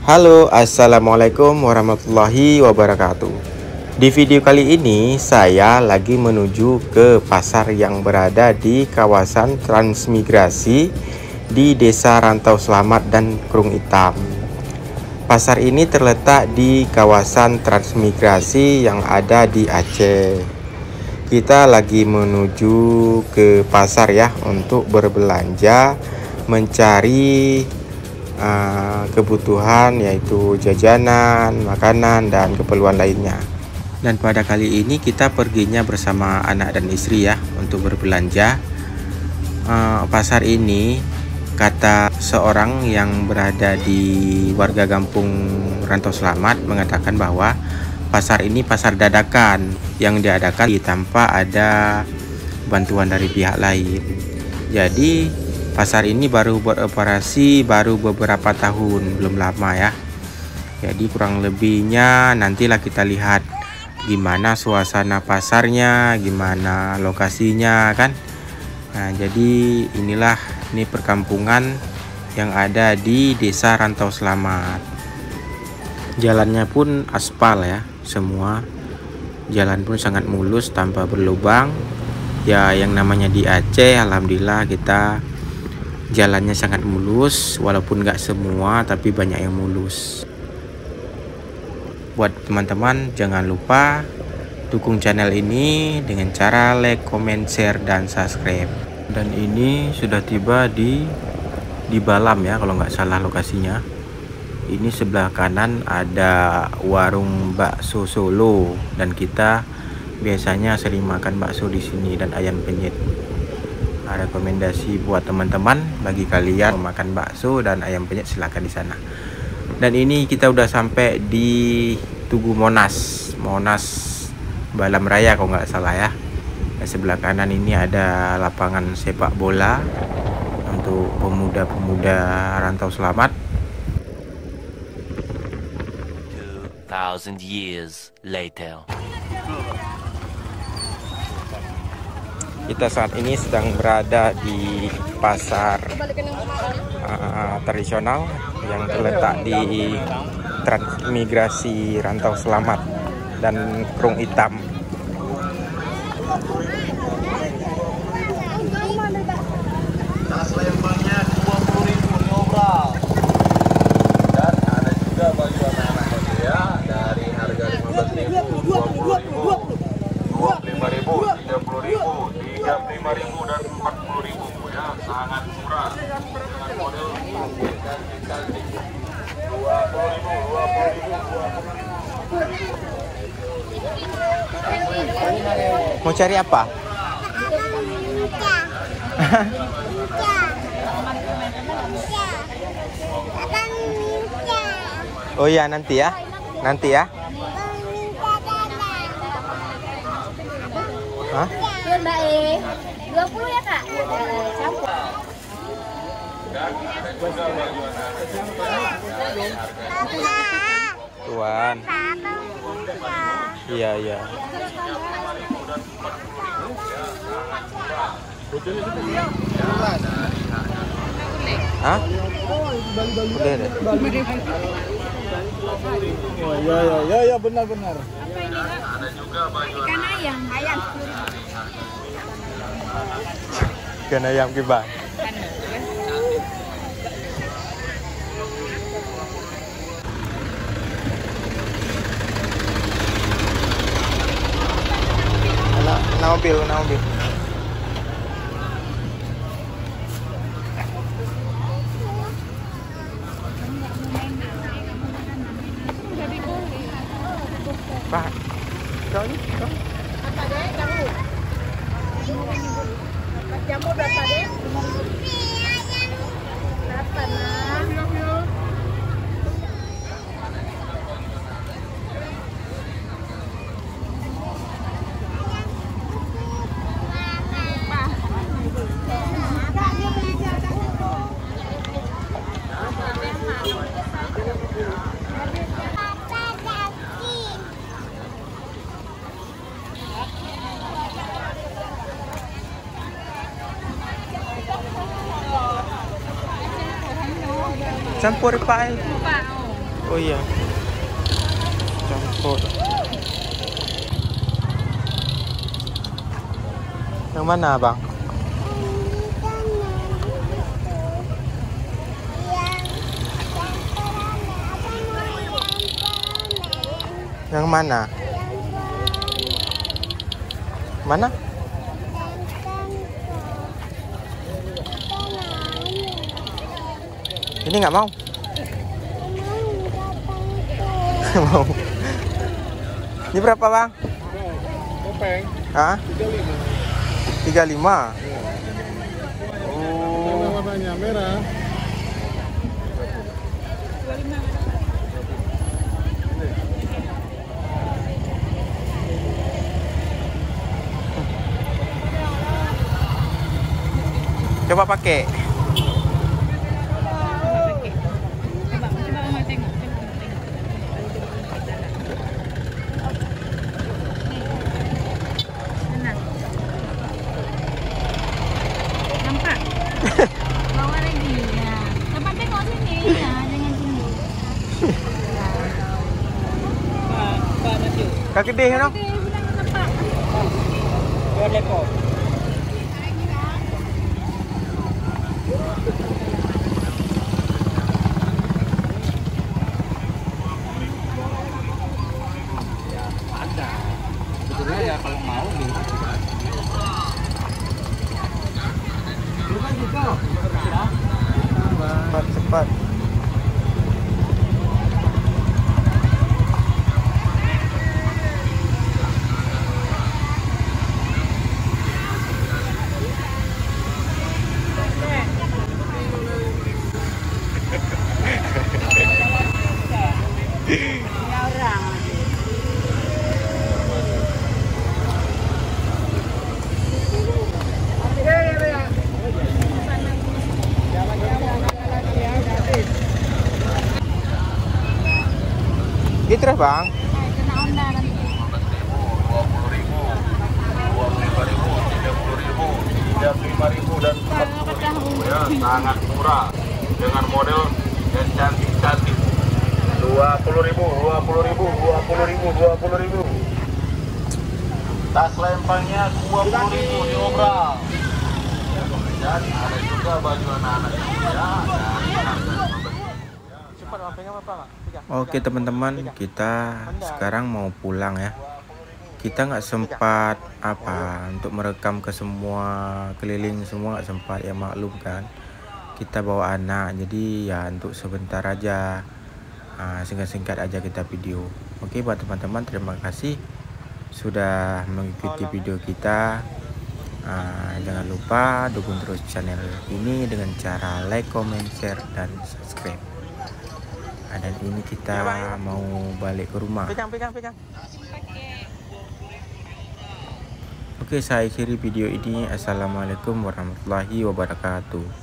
Halo, assalamualaikum warahmatullahi wabarakatuh. Di video kali ini saya lagi menuju ke pasar yang berada di kawasan transmigrasi di Desa Rantau Selamat dan Krung Hitam. Pasar ini terletak di kawasan transmigrasi yang ada di Aceh. Kita lagi menuju ke pasar ya untuk berbelanja, mencari kebutuhan yaitu jajanan, makanan, dan keperluan lainnya. Dan pada kali ini kita perginya bersama anak dan istri ya untuk berbelanja. Pasar ini, kata seorang yang berada di warga kampung Rantau Selamat, mengatakan bahwa pasar ini pasar dadakan yang diadakan tanpa ada bantuan dari pihak lain. Jadi pasar ini baru beroperasi baru beberapa tahun, belum lama ya. Jadi kurang lebihnya nantilah kita lihat gimana suasana pasarnya, gimana lokasinya kan. Nah, jadi ini perkampungan yang ada di Desa Rantau Selamat. Jalannya pun aspal ya, semua jalan pun sangat mulus tanpa berlubang. Ya yang namanya di Aceh, alhamdulillah kita jalannya sangat mulus, walaupun nggak semua tapi banyak yang mulus. Buat teman-teman jangan lupa dukung channel ini dengan cara like, comment, share, dan subscribe. Dan ini sudah tiba di Balam ya kalau nggak salah lokasinya. Ini sebelah kanan ada warung bakso Solo dan kita biasanya sering makan bakso di sini dan ayam penyet. Rekomendasi buat teman-teman, bagi kalian makan bakso dan ayam penyet silahkan di sana. Dan ini kita udah sampai di Tugu Monas Balam Raya kalau nggak salah ya. Dan sebelah kanan ini ada lapangan sepak bola untuk pemuda-pemuda Rantau Selamat. 2000 years later. Kita saat ini sedang berada di pasar tradisional yang terletak di transmigrasi Rantau Selamat dan Krung Hitam. Tas lembarnya 20.000 diobral. Dan ada juga baju anak-anak baju ya, dari harga 15.000, 20.000, 25.000, 30.000, 35.000 dan 40.000 ya, sangat murah. Dengan model cantik-cantik. 20.000. Mau cari apa? Oh iya, nanti ya. Hah? Mbak 20 ya Kak? Campur. Tuan. Iya. Hah? Udah deh. Ya benar. Ikan ayam kibang. Nah, mobil. Pak, kau ni? Apa deh kamu? Jamu berapa deh? Berapa nah? Campur Pak. Lupa. Oh iya. Campur. Yang mana, Bang? Yang mana? Mana? Ini nggak mau? Mau. Ini berapa, Bang? Topeng Hah? 35. 35. Mana warnanya merah? Coba pakai. Nampak? Bawa lagi. Ya. Tempat tengok sini ya, jangan sini. Kaki gede no? Oke, bilang nampak. Sebetulnya ya kalau mau minta juga. Cepat. Gitu terus, Bang. Kena onda nanti. 35.000 dan 40.000 ya, sangat murah dengan model yang cantik-cantik. 20.000. Tas lempangnya 20.000 diobral. Dan ada juga baju anak-anak ya. Oke teman-teman, kita sekarang mau pulang ya. Kita nggak sempat untuk merekam ke semua keliling semua, nggak sempat ya, maklum kan. Kita bawa anak, jadi ya untuk sebentar aja, singkat-singkat aja kita video. Oke buat teman-teman, terima kasih sudah mengikuti video kita. Jangan lupa dukung terus channel ini dengan cara like, comment, share, dan subscribe. Dan ini kita mau balik ke rumah. Pegang. Oke, saya akhiri video ini. Assalamualaikum warahmatullahi wabarakatuh.